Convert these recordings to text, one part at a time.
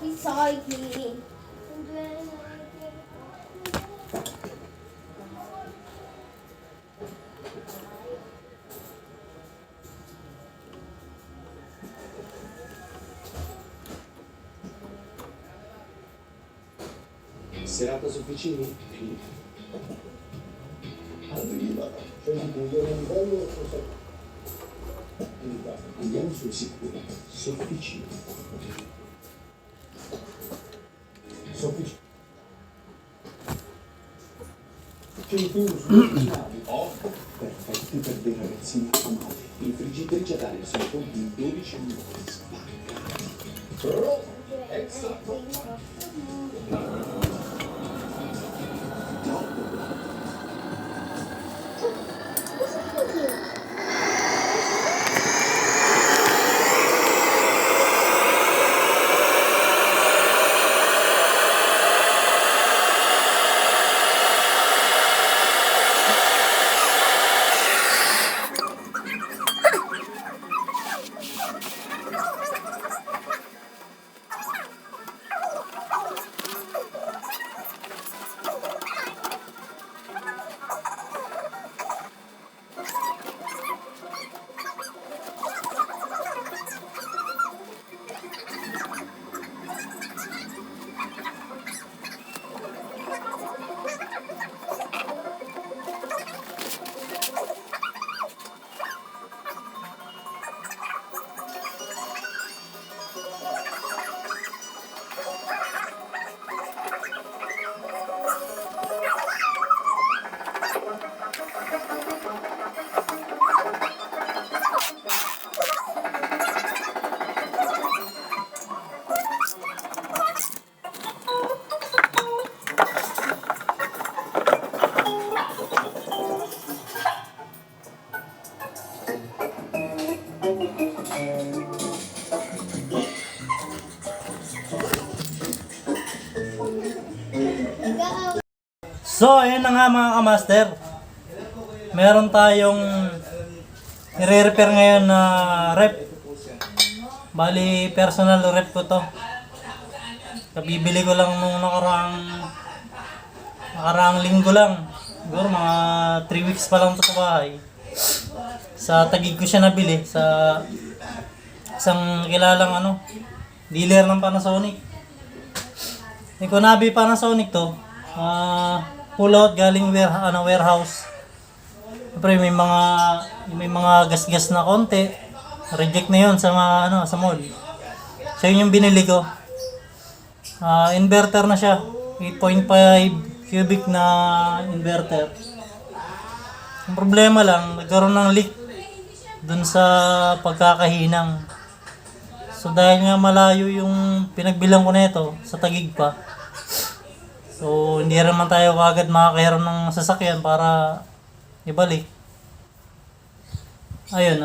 Beside me. Serata su vicini? Arriva, c'è un buio nel volo, andiamo sul sicuro, sofficino. Sofficino. Perfetti per dei ragazzini amati. I friggitrici ad aria sono pronti in 12 minuti. Spaccati. Esatto. So, ayun na nga mga kamaster. Meron tayong i-repair ngayon na rep. Bali, personal rep ko to. Kabibili ko lang nung nakaraang linggo lang. Siguro mga 3 weeks pa lang to sa bahay. Sa Taguig ko siya nabili sa isang kilalang dealer ng Panasonic. Kunabi Panasonic to. Pull out galing warehouse. Siyempre may mga gas-gas na konti. Reject na 'yon sa sa mall. So yun yung binili ko. Inverter na siya. 8.5 cubic na inverter. Ang problema lang, nagkaroon ng leak dun sa pagkakahinang. So dahil nga malayo yung pinagbilang ko nito sa Taguig pa. So, hindi naman tayo kagad makakahiram ng sasakyan para ibalik. Ayun,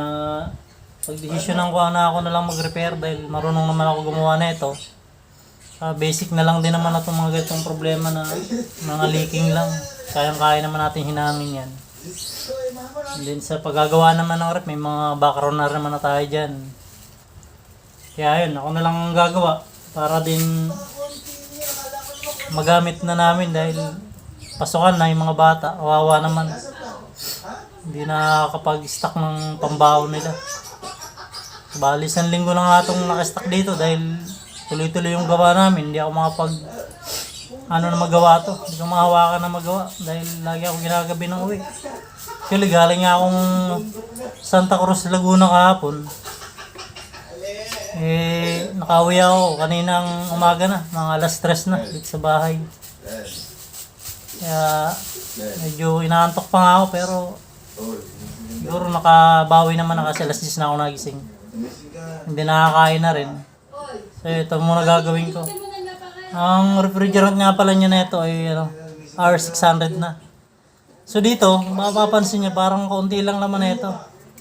pagdesisyonan ko na ako na lang mag-repair dahil marunong naman ako gumawa na ito. Basic na lang din naman na itong mga ganitong problema na mga leaking lang. Kayang-kaya naman natin hinangin yan. And then sa paggagawa naman ng rep, may mga background na naman na tayo dyan. Kaya ayun, ako na lang ang gagawa para din magamit na namin dahil pasukan na yung mga bata. Kawawa naman. Hindi na kapag-stock ng pambaon nila. Bali, 1 linggo na nga itong nakastock dito dahil tuloy-tuloy yung gawa namin. Hindi ako na magawa to. Hindi ko mahawakan na magawa dahil lagi ako ginagabi ng uwi. Actually, galing nga akong Santa Cruz, Laguna kahapon. Nakauwi ako kaninang umaga na, mga alas 3 na dito sa bahay. Kaya medyo inaantok pa nga ako pero siguro nakabawi naman na kasi alas 10 na ako nagising. Hindi nakakain na rin. So ito muna gagawin ko. Ang refrigerant nga pala niya na ito ay R600 na. So dito, mapapansin niya parang kaunti lang naman na ito.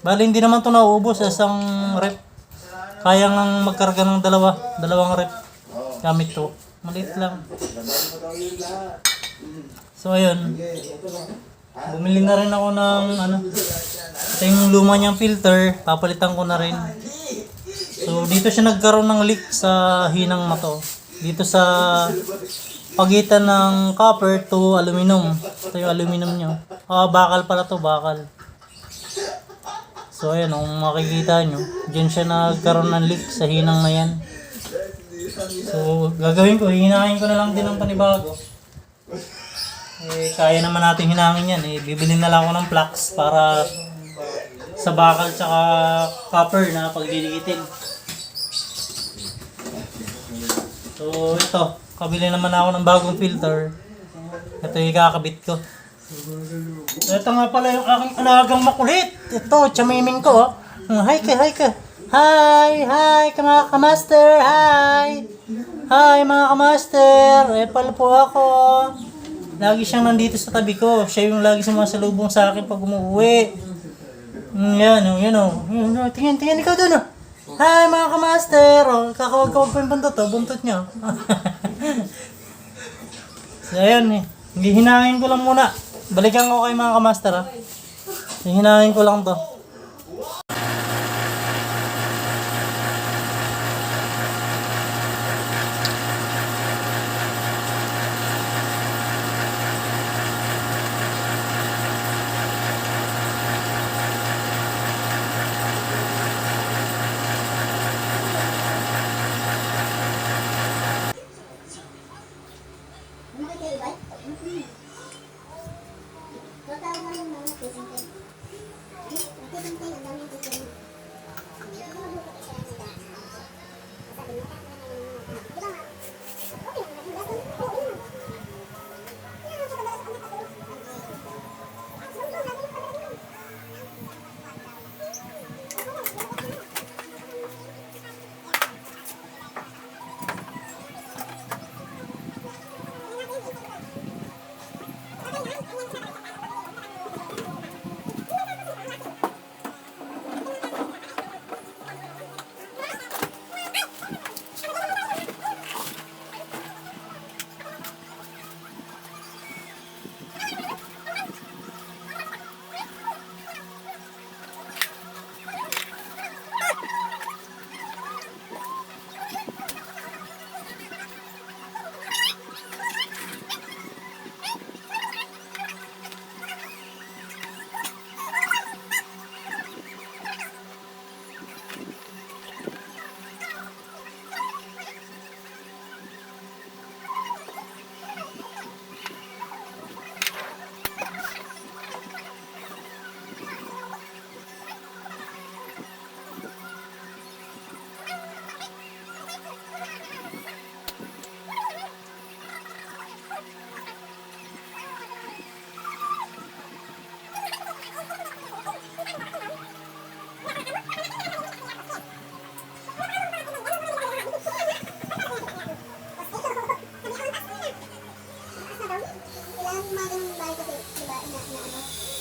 Bali hindi naman ito nauubos sa isang rep. Kaya nang magkarga ng dalawang rep gamit to. Maliit lang. So ayun. Bumili na rin ako ng Ito yung luma niyang filter, papalitan ko na rin. So dito siya nagkaroon ng leak sa hinang na to. Dito sa pagitan ng copper to aluminum. Ito yung aluminum niya. Bakal pala to, bakal. So ayan, kung makikita nyo, dyan siya nagkaroon ng leak sa hinang na yan. So gagawin ko, hinahin ko na lang din ng panibago. Kaya naman natin hinangin yan. Bibili na lang ako ng flux para sa bakal tsaka copper na pagdidikitin. So ito, kabili naman ako ng bagong filter. Ito yung kakabit ko. Ito nga pala yung aking alagang makulit. Ito, chamiming ko. Hi ka, hi ka. Hi, mga kamaster, hi. Hi mga kamaster. Pala po ako. Lagi siyang nandito sa tabi ko. Siya yung lagi sumasalubong sa akin pag umuwi. Yan o. Tingin ikaw doon o. Hi mga kamaster! Kakawag-kawag ko yung buntot nyo. So ayun hinangin ko lang muna. Balikan ko kay mga kamaster ha. Hinangin ko lang to.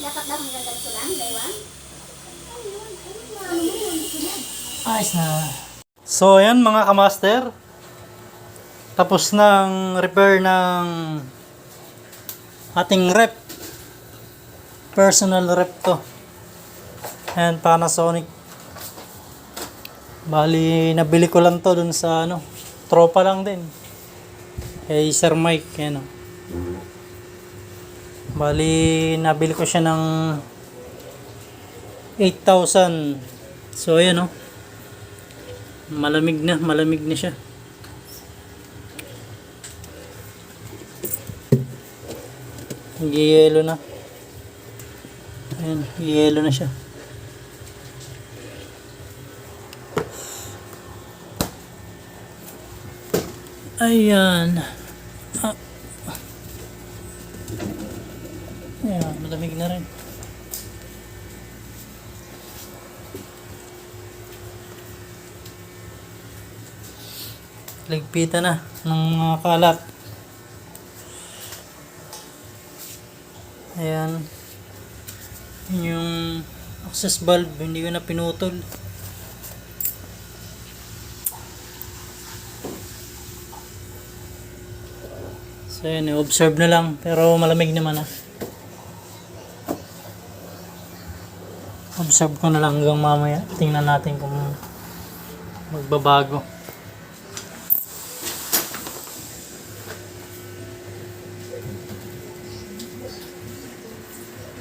Dapat daw hanggang ganito lang, daywan? Ayos na. So ayan mga kamaster. Tapos ng repair ng ating rep. Personal rep to. And Panasonic. Bali nabili ko lang to dun sa tropa lang din. Kay Sir Mike, yan o. Bali nabili ko siya ng 8,000. So ayan o. Malamig na siya. Yelo na. Ayan, yelo na siya. Ayan. Ayan, malamig na rin. Ligpitan na ng mga kalat. Ayan. Yung access valve, hindi ko na pinutol. So ayan, observe na lang. Pero malamig naman . Observe ko na lang hanggang mamaya. Tingnan natin kung magbabago.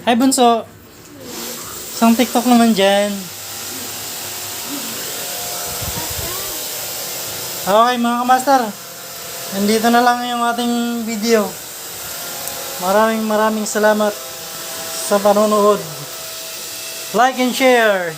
Hi Bunso! Isang TikTok naman dyan. Okay mga kamaster. Nandito na lang yung ating video. Maraming salamat sa panonood. Like and share.